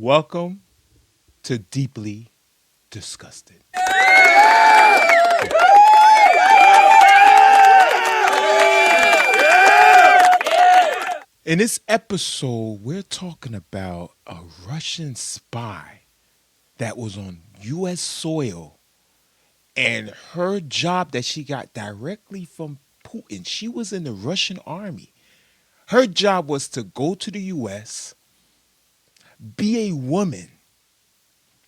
Welcome to Deeply Disgusted. In this episode, we're talking about a Russian spy that was on U.S. soil and her job that she got directly from Putin. She was in the Russian army. Her job was to go to the U.S., be a woman,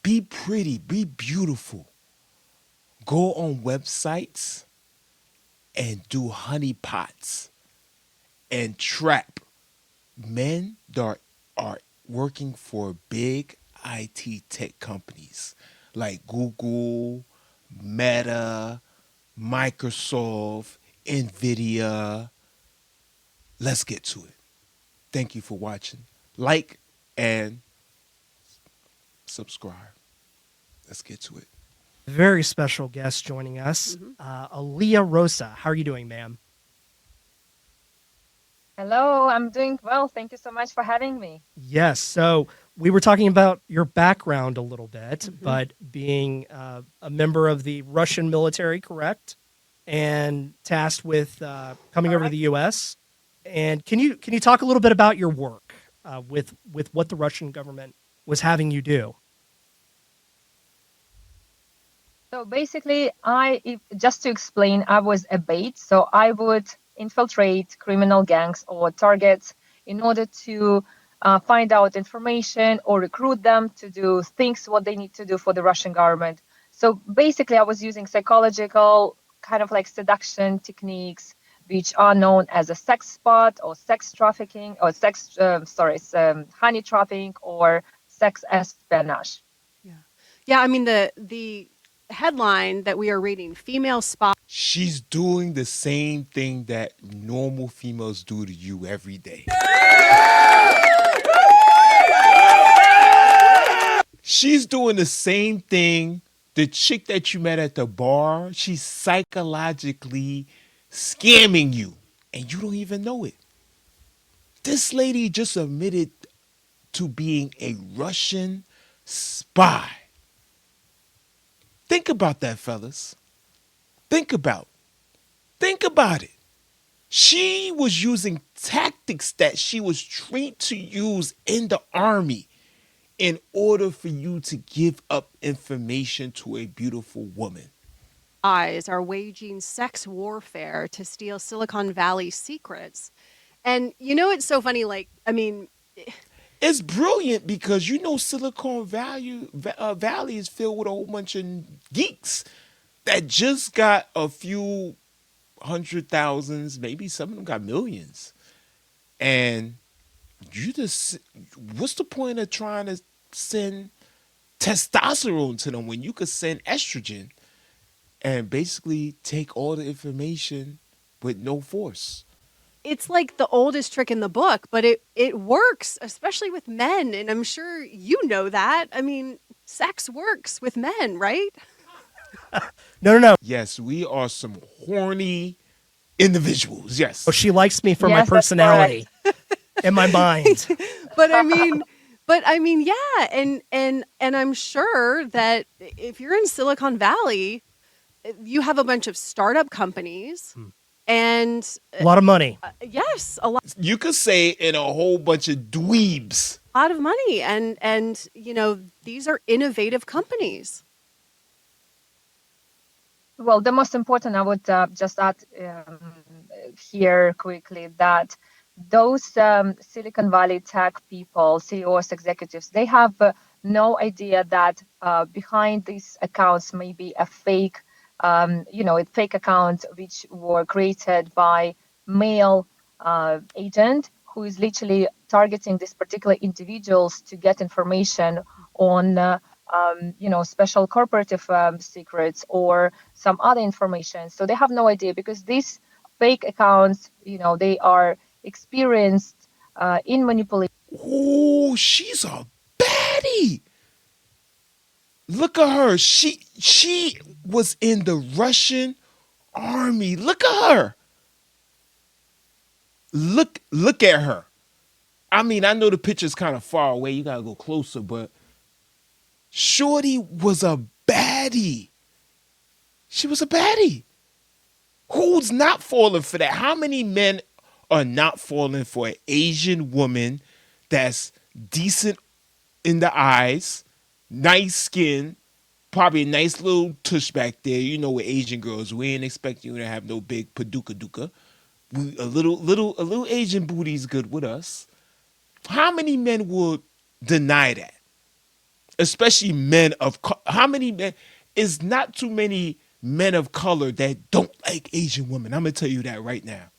be pretty, be beautiful, go on websites and do honeypots and trap men that are working for big IT tech companies like Google, Meta, Microsoft, NVDA. Let's get to it. Thank you for watching. Like and subscribe. Let's get to it. Very special guest joining us, Aaliyah Rosa. How are you doing, ma'am? Hello, I'm doing well. Thank you so much for having me. Yes. So we were talking about your background a little bit, but being a member of the Russian military, correct? And tasked with coming over to the U.S. And can you talk a little bit about your work with what the Russian government was having you do? So basically, just to explain, I was a bait. So I would infiltrate criminal gangs or targets in order to find out information or recruit them to do things what they need to do for the Russian government. So basically, I was using psychological kind of like seduction techniques, which are known as a sex spot or sex trafficking or honey trapping or sex espionage. Yeah, I mean the headline that we are reading, female spy. She's doing the same thing that normal females do to you every day. She's doing the same thing. The chick that you met at the bar, she's psychologically scamming you, and you don't even know it. This lady just admitted to being a Russian spy. Think about that, fellas. Think about it. She was using tactics that she was trained to use in the army in order for you to give up information to a beautiful woman. Spies are waging sex warfare to steal Silicon Valley secrets. And it's so funny, It's brilliant because Silicon Valley is filled with a whole bunch of geeks that just got a few 100,000s, maybe some of them got millions. And what's the point of trying to send testosterone to them when you could send estrogen and basically take all the information with no force? it's like the oldest trick in the book, but it works, especially with men. And I'm sure you know that. I mean, sex works with men, right? No. Yes, we are some horny individuals. Yes. Oh, she likes me for my Yes, that's personality and my mind. But I mean, yeah. And I'm sure that if you're in Silicon Valley, you have a bunch of startup companies and A lot of money. yes, a You could say in a whole bunch of dweebs. lot of money. And these are innovative companies. Well, the most important, I would just add here quickly that those Silicon Valley tech people, CEOs, executives, they have no idea that behind these accounts may be a fake, a fake account which were created by male agent who is literally targeting these particular individuals to get information on special corporative secrets or some other information. So they have no idea because these fake accounts, they are experienced in manipulation. Oh, she's a baddie. Look at her. She was in the Russian army. Look at her. Look at her. I mean, I know the picture's kind of far away. You gotta go closer, but Shorty was a baddie. She was a baddie. Who's not falling for that? How many men are not falling for an Asian woman that's decent in the eyes, nice skin, probably a nice little tush back there. You know, with Asian girls, we ain't expect you to have no big paduka duka. A little Asian booty's good with us. How many men would deny that? Especially men of how many men? Is not too many men of color that don't like Asian women. I'm gonna tell you that right now.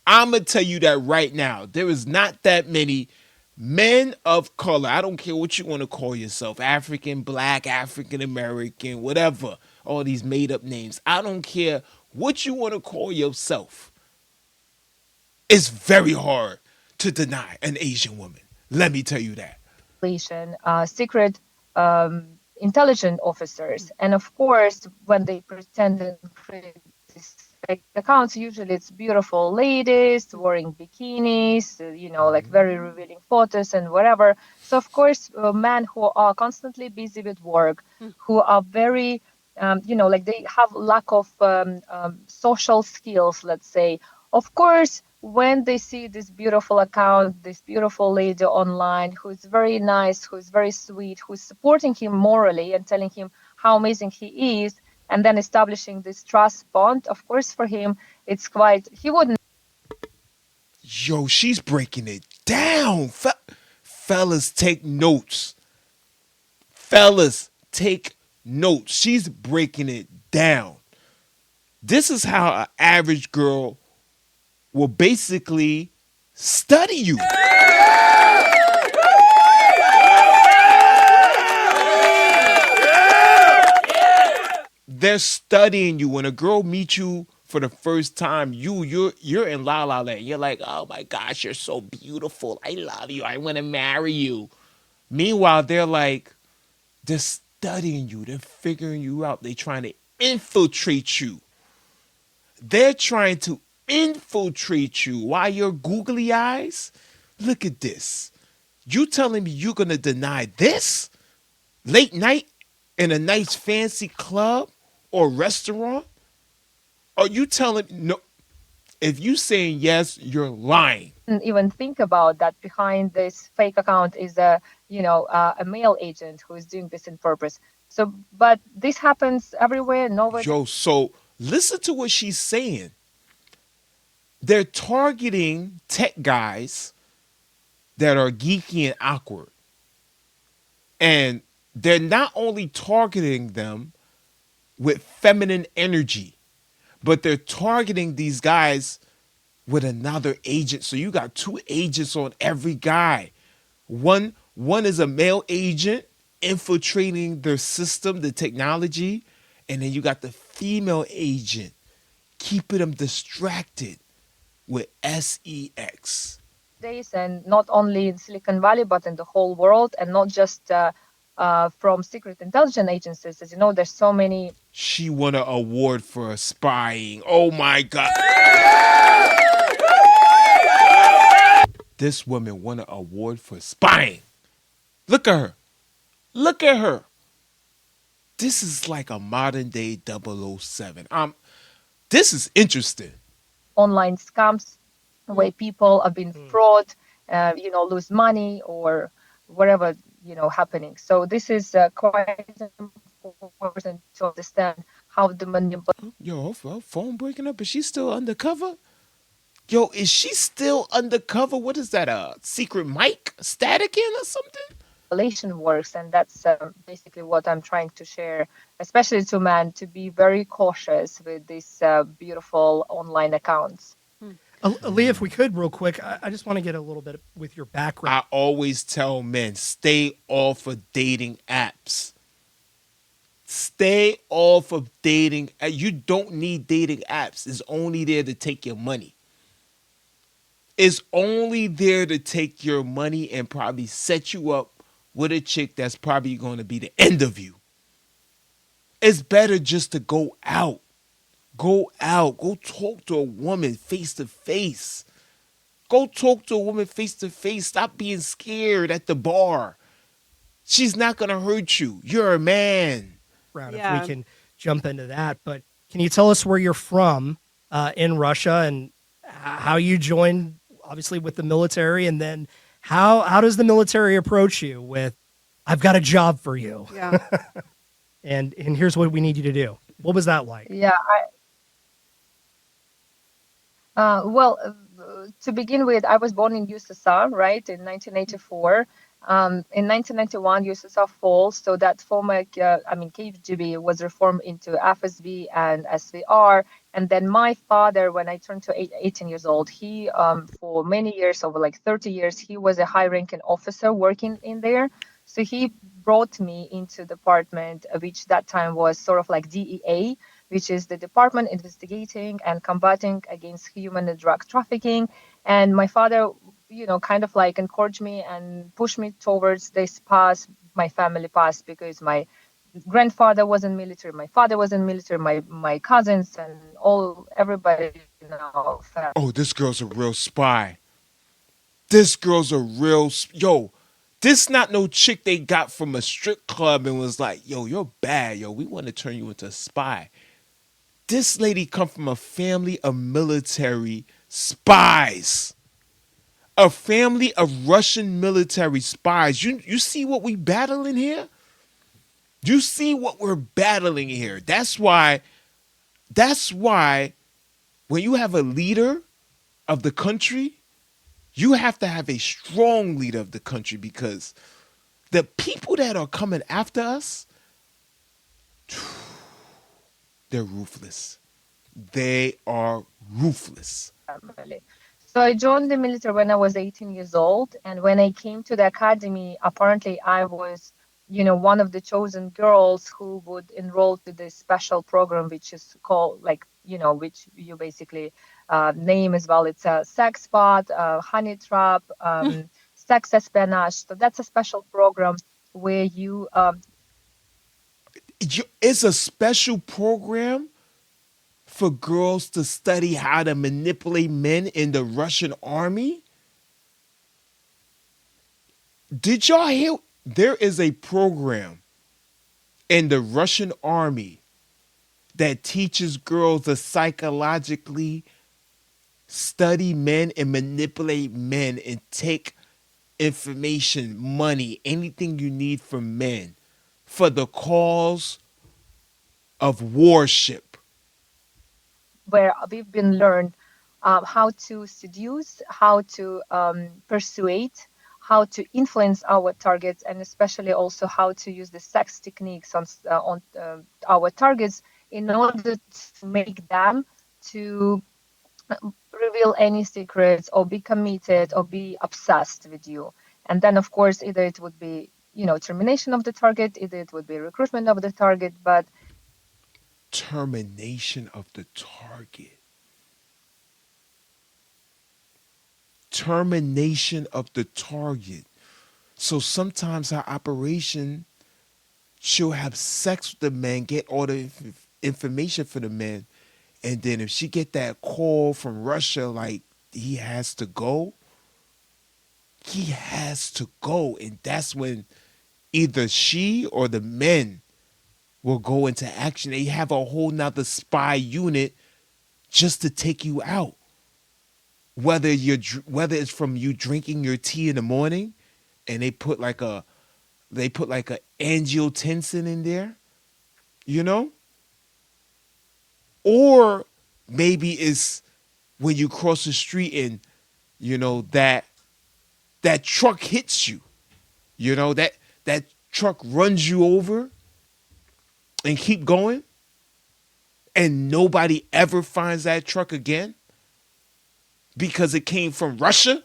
I'm gonna tell you that right now. There is not that many men of color. I don't care what you want to call yourself, African, black, African American, whatever. All these made up names. I don't care what you want to call yourself. It's very hard to deny an Asian woman. Let me tell you that. Secret intelligence officers. And of course, when they pretend and create these fake accounts, usually it's beautiful ladies wearing bikinis, like very revealing photos and whatever. So of course, men who are constantly busy with work, who are very, like they have lack of social skills, let's say. Of course, when they see this beautiful account, this beautiful lady online who is very nice, who is very sweet, who's supporting him morally and telling him how amazing he is, and then establishing this trust bond, of course, for him, it's quite, he wouldn't. Yo, she's breaking it down. Fellas, take notes. Fellas, take notes. She's breaking it down. This is how an average girl will basically study you. They're studying you. When a girl meets you for the first time, you're in La La Land. You're like, oh my gosh, you're so beautiful. I love you. I want to marry you. Meanwhile, they're studying you. They're figuring you out. They're trying to infiltrate you. They're trying to infiltrate you. Why your googly eyes? Look at this. You telling me you're going to deny this? Late night in a nice fancy club or restaurant? Are you telling me no? If you saying yes, you're lying. Even think about that behind this fake account is a male agent who is doing this in purpose. So, but this happens everywhere. Nobody. Yo, so listen to what she's saying. They're targeting tech guys that are geeky and awkward. And they're not only targeting them with feminine energy, but they're targeting these guys with another agent. So you got two agents on every guy. One is a male agent infiltrating their system, the technology, and then you got the female agent keeping them distracted with sex. Days, and not only in Silicon Valley, but in the whole world, and not just from secret intelligence agencies. As you know, there's so many. She won an award for spying. Oh my God. This woman won an award for spying. Look at her. Look at her. This is like a modern day 007. This is interesting. Online scams where people have been fraud, lose money or whatever, happening. So this is quite important to understand how the manipulation. Yo, her phone breaking up. Is she still undercover? Yo, is she still undercover? What is that, a secret mic static in or something? Works, and that's basically what I'm trying to share, especially to men, to be very cautious with these beautiful online accounts. Aaliyah, if we could, real quick, I just want to get a little bit with your background. I always tell men, stay off of dating apps. Stay off of dating. You don't need dating apps. It's only there to take your money. It's only there to take your money and probably set you up with a chick that's probably going to be the end of you. It's better just to go out. Go out. Go talk to a woman face to face. Go talk to a woman face to face. Stop being scared at the bar. She's not going to hurt you. You're a man. If we Yeah. can jump into that. But can you tell us where you're from in Russia and how you joined, obviously, with the military? And then how does the military approach you with, I've got a job for you, Yeah. and here's what we need you to do? What was that like? Yeah, well, to begin with, I was born in USSR, right, in 1984. In 1991, USSR falls, so that former, KGB was reformed into FSB and SVR. And then my father, when I turned to 18 years old, he, for many years, over like 30 years, he was a high-ranking officer working in there. So he brought me into the department, which that time was sort of like DEA, which is the Department Investigating and Combating Against Human and Drug Trafficking. And my father, kind of like encouraged me and pushed me towards this path, my family path, because my grandfather was in military, my father was in military, my cousins and everybody in our family. Oh, this girl's a real spy. This girl's a real yo. This not no chick they got from a strip club and was like, yo, you're bad, yo. We want to turn you into a spy. This lady come from a family of military spies. A family of Russian military spies. You see what we battling here? You see what we're battling here. That's why when you have a leader of the country, you have to have a strong leader of the country, because the people that are coming after us, they're ruthless. They are ruthless. Family. So I joined the military when I was 18 years old. And when I came to the academy, apparently I was, one of the chosen girls who would enroll to this special program, which is called which you basically name as well. It's a sex spot, honey trap, sex espionage. So that's a special program where you It's a special program for girls to study how to manipulate men in the Russian army. Did y'all hear? There is a program in the Russian army that teaches girls to psychologically study men and manipulate men and take information, money, anything you need from men for the cause of warship. where we've been learned how to seduce, how to persuade, how to influence our targets, and especially also how to use the sex techniques on our targets in order to make them to reveal any secrets or be committed or be obsessed with you. And then, of course, either it would be termination of the target, either it would be recruitment of the target, but Termination of the target. Termination of the target. So sometimes our operation, she'll have sex with the man, get all the information for the man, and then if she get that call from Russia, like he has to go, he has to go, and that's when either she or the men will go into action. They have a whole nother spy unit just to take you out. Whether it's from you drinking your tea in the morning, and they put like a angiotensin in there, you know, or maybe it's when you cross the street and that truck hits you, that truck runs you over and keep going, and nobody ever finds that truck again because it came from Russia.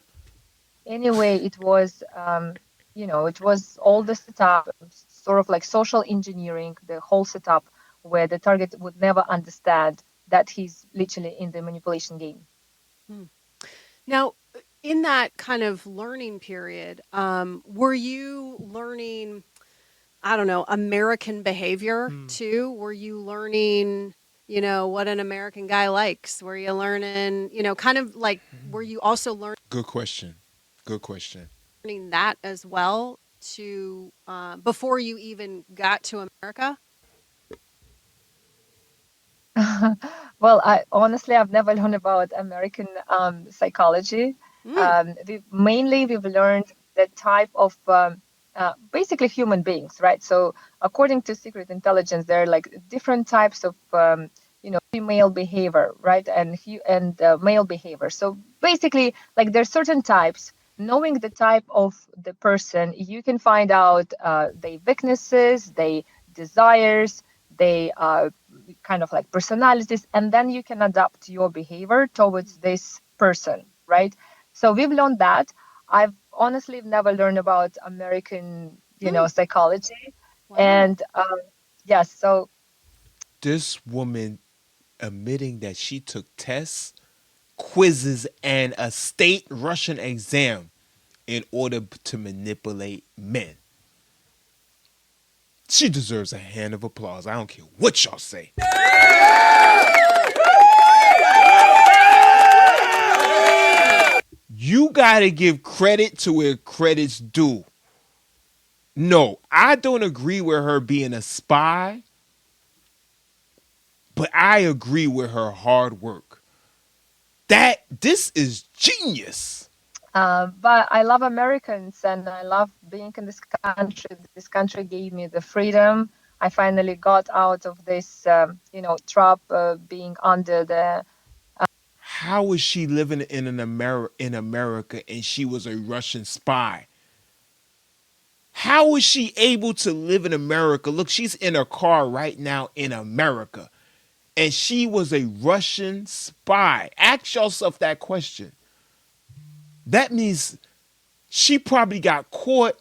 anyway, it was all the setup, sort of like social engineering, the whole setup where the target would never understand that he's literally in the manipulation game. Now, in that kind of learning period, were you learning, I don't know, American behavior too? Were you learning what an American guy likes? Were you learning, kind of like, were you also Good question. Good question. learning that as well to before you even got to America? Well, I honestly I've never learned about American psychology. Mm. We've learned the type of basically human beings, right? So according to secret intelligence, there are like different types of female behavior, right, and male behavior. So basically, like there's certain types. Knowing the type of the person, you can find out their weaknesses, their desires, they kind of like personalities, and then you can adapt your behavior towards this person, right? So we've learned that. I've honestly never learned about American, Hmm. psychology. Wow. And yes, so This woman admitting that she took tests, quizzes, and a state Russian exam in order to manipulate men. She deserves a hand of applause. I don't care what y'all say. You gotta give credit to where credit's due. No, I don't agree with her being a spy, but I agree with her hard work. This is genius. but I love Americans and I love being in this country. This country gave me the freedom. I finally got out of this, trap, being under the. How is she living in America and she was a Russian spy? How is she able to live in America? Look, she's in her car right now in America. And she was a Russian spy. Ask yourself that question. That means she probably got caught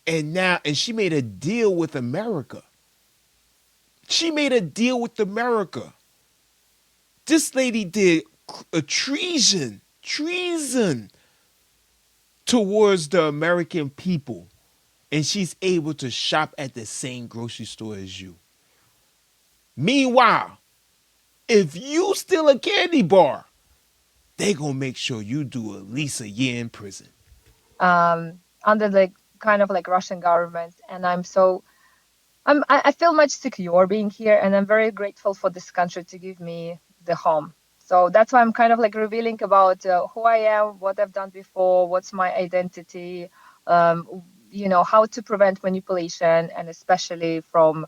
and she made a deal with America. She made a deal with America. This lady did a treason towards the American people. And she's able to shop at the same grocery store as you. Meanwhile, if you steal a candy bar, they gonna make sure you do at least a year in prison. Under the kind of like Russian government, and I feel much secure being here, and I'm very grateful for this country to give me the home. So that's why I'm kind of like revealing about who I am, what I've done before, what's my identity, how to prevent manipulation, and especially from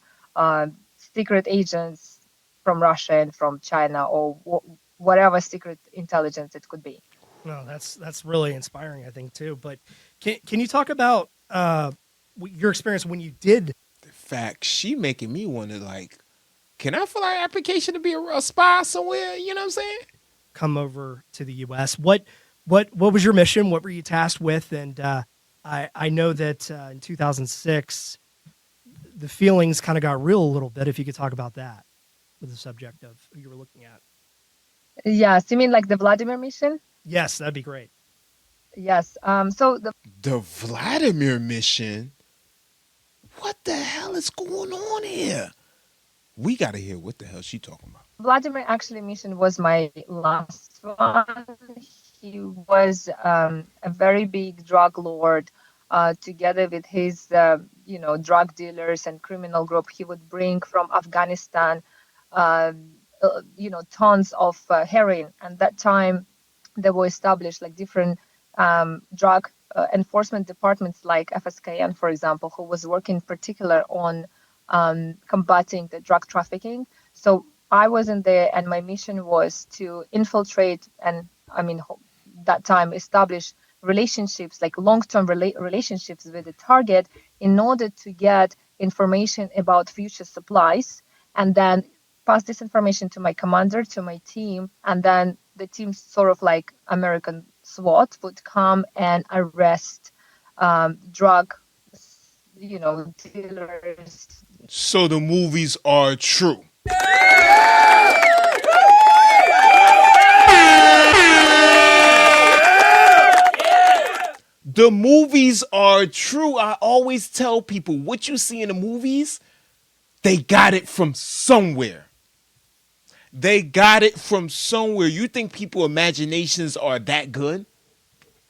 secret agents from Russia and from China or whatever secret intelligence it could be. No, that's really inspiring, I think, too. But can you talk about your experience when you did? In fact, she making me wonder, like, can I fill out an application to be a spy somewhere? You know what I'm saying? Come over to the U.S. What was your mission? What were you tasked with? And I know that in 2006, the feelings kind of got real a little bit. If you could talk about that with the subject of who you were looking at. Yes, you mean like the Vladimir mission? Yes, that'd be great. Yes. So The Vladimir mission? What the hell is going on here? We gotta hear what the hell she talking about. Vladimir actually mission was my last one. He was a very big drug lord. Together with his, drug dealers and criminal group, he would bring from Afghanistan, tons of heroin. And that time, there were established like different drug enforcement departments, like FSKN, for example, who was working in particular on combating the drug trafficking. So I was in there, and my mission was to infiltrate and, that time establish relationships, like long-term relationships with the target, in order to get information about future supplies, and then pass this information to my commander, to my team, and then the team, sort of like American SWAT, would come and arrest drug, dealers. So the movies are true. The movies are true. I always tell people what you see in the movies, they got it from somewhere. They got it from somewhere. You think people imaginations are that good?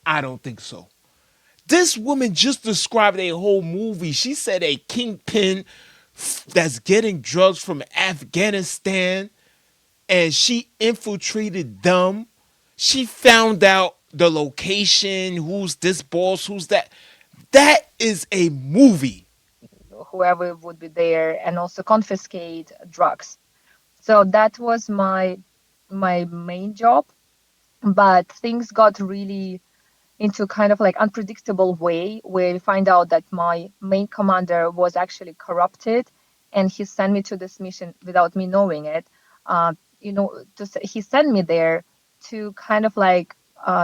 I don't think so. This woman just described a whole movie. She said a kingpin that's getting drugs from Afghanistan, and she infiltrated them. She found out the location, who's this boss, who's that. That is a movie. whoever would be there, and also confiscate drugs. So that was my main job. But things got really into kind of like unpredictable way, where you find out that my main commander was actually corrupted, and he sent me to this mission without me knowing it. He sent me there to kind of like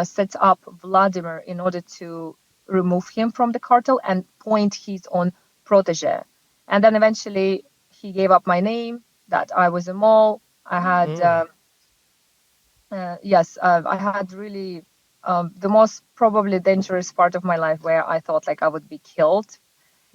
set up Vladimir in order to remove him from the cartel and point his own protege. And then eventually he gave up my name, that I was a mole. I had yes, I had really the most probably dangerous part of my life, where I thought like I would be killed.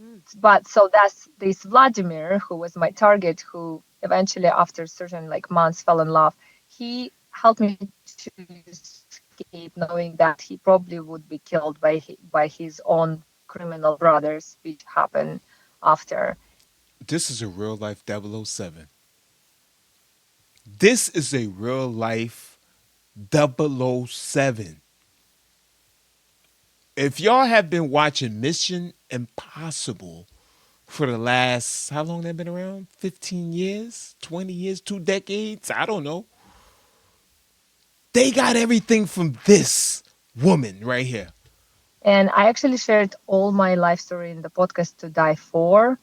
Mm. But so that's this Vladimir, who was my target, who eventually, after certain like months, fell in love. He helped me to escape, knowing that he probably would be killed by his own criminal brothers, which happened after. This is a real life 007. This is a real life 007. If y'all have been watching Mission Impossible for the last, how long they been around? 15 years? 20 years? 2 decades? I don't know. They got everything from this woman right here. And I actually shared all my life story in the podcast To Die For,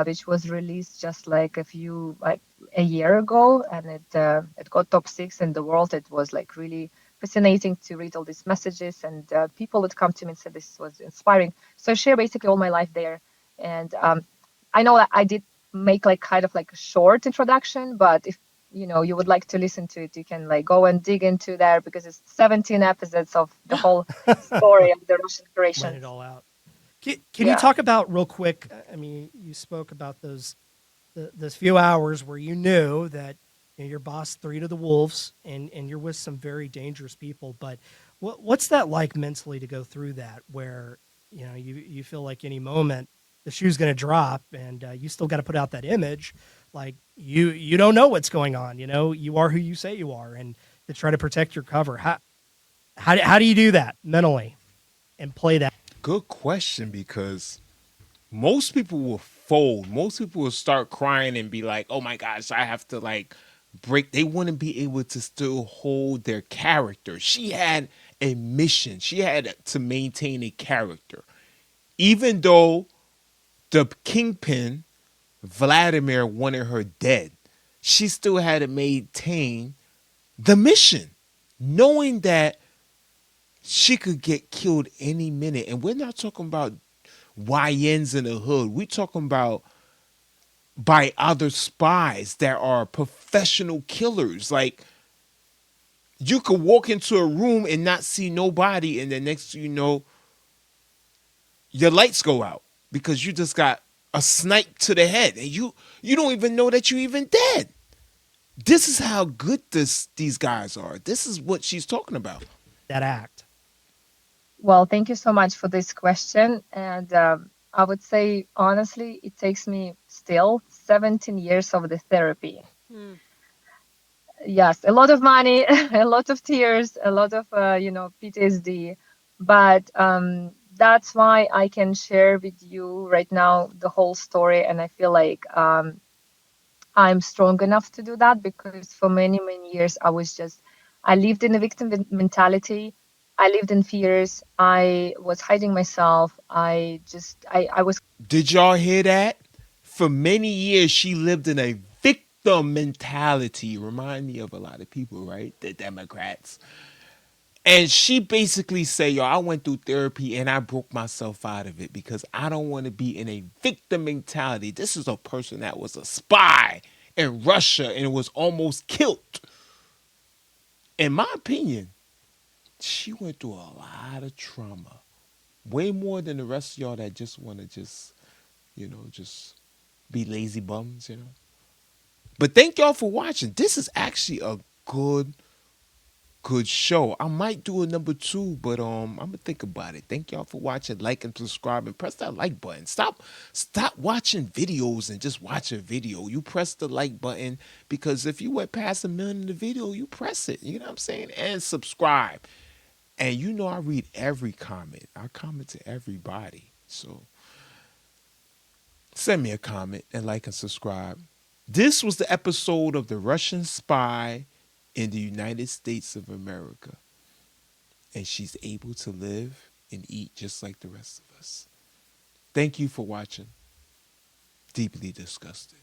which was released just like a year ago, and it got top 6 in the world. It was like really fascinating to read all these messages, and people would come to me and say this was inspiring. So I share basically all my life there, and I know that I did make like kind of like a short introduction, but if you would like to listen to it, you can like go and dig into there, because it's 17 episodes of the whole story of the Russian Laying it operations. all out. Can you Yeah. talk about real quick? I mean, you spoke about those few hours where you knew that your boss threw you to the wolves, and you're with some very dangerous people. But what's that like mentally to go through that, where you feel like any moment the shoe's going to drop, and you still got to put out that image, like you don't know what's going on. You are who you say you are, and to try to protect your cover. How do you do that mentally and play that? Good question, because most people will fold. Most people will start crying and be like, oh my gosh, I have to like break. They wouldn't be able to still hold their character. She had a mission. She had to maintain a character. Even though the kingpin, Vladimir, wanted her dead, she still had to maintain the mission, knowing that she could get killed any minute. And we're not talking about YNs in the hood. We're talking about by other spies that are professional killers. Like, you could walk into a room and not see nobody, and then next thing you know, your lights go out because you just got a snipe to the head, and you don't even know that you even dead. This is how good these guys are. This is what she's talking about. That act. Well, thank you so much for this question. And I would say, honestly, it takes me still 17 years of the therapy. Mm. Yes, a lot of money, a lot of tears, a lot of, PTSD. But that's why I can share with you right now the whole story. And I feel like I'm strong enough to do that, because for many, many years, I lived in a victim mentality. I lived in fears. I was hiding myself. I was. Did y'all hear that? For many years, she lived in a victim mentality. Remind me of a lot of people, right? The Democrats. And she basically said, yo, I went through therapy and I broke myself out of it because I don't want to be in a victim mentality. This is a person that was a spy in Russia and was almost killed. In my opinion, she went through a lot of trauma. Way more than the rest of y'all that just want to just be lazy bums. But thank y'all for watching. This is actually a good show. I might do a number 2, but I'm gonna think about it. Thank y'all for watching. Like and subscribe and press that like button. Stop watching videos and just watch a video. You press the like button, because if you went past 1 million in the video, you press it. You know what I'm saying? And subscribe. And you know I read every comment. I comment to everybody. So send me a comment and like and subscribe. This was the episode of The Russian Spy in the United States of America. And she's able to live and eat just like the rest of us. Thank you for watching. Deeply disgusted.